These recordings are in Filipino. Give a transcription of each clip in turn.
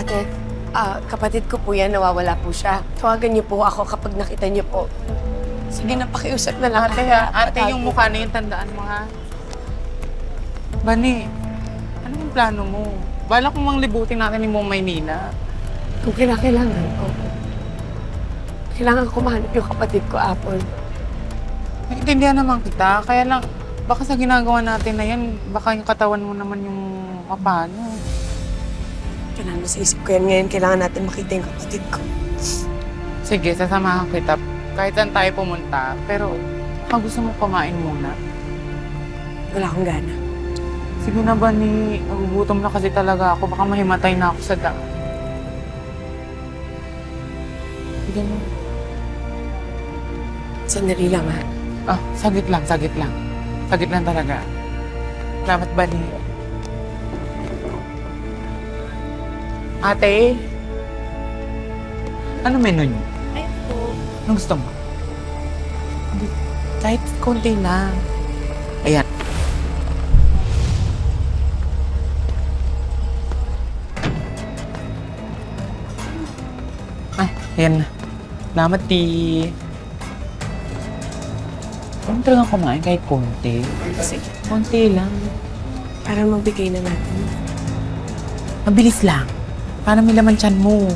Ate, kapatid ko po yan, nawawala po siya. Tawagan niyo po ako kapag nakita niyo po. Sige na, pakiusap na lang. Ate, yung mukha na yung tandaan mo, ha? Bani, ano yung plano mo? Bala kong mang libutin natin ni Mong Maynila. Kung kailangan ko. Kailangan ko mahanap yung kapatid ko, Apple. Naiintindihan naman kita, kaya lang, baka sa ginagawa natin na yan, baka yung katawan mo naman yung mapano. Kailangan mo sa isip ko yan ngayon. Kailangan natin makita yung kapatid ko. Sige, sasamahan kita. Kahit saan tayo pumunta, pero baka gusto mo kumain muna. Wala akong gana. Sige na ba ni, nagugutom na kasi talaga ako. Baka mahimatay na ako sa daan. Sige na. Sandali lang, ha? Saglit lang, saglit lang. Saglit lang talaga. Salamat ba ni... Ate? Ano menu niyo? Ay po. Anong gusto mo? Kahit konti lang. Ayan. Ayan na. Salamat, Ti. Huwag mo talagang kumain kahit konti. Sige. Konti lang. Para magbigay na natin. Mabilis lang. Para may laman tiyan mo.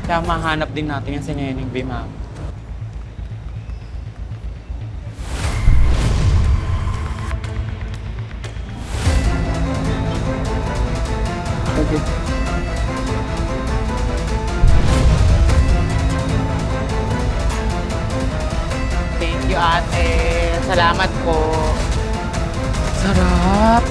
Kaya mahanap din natin yung sinyening Bima. Okay. Thank you, ate. Salamat po. Sarap.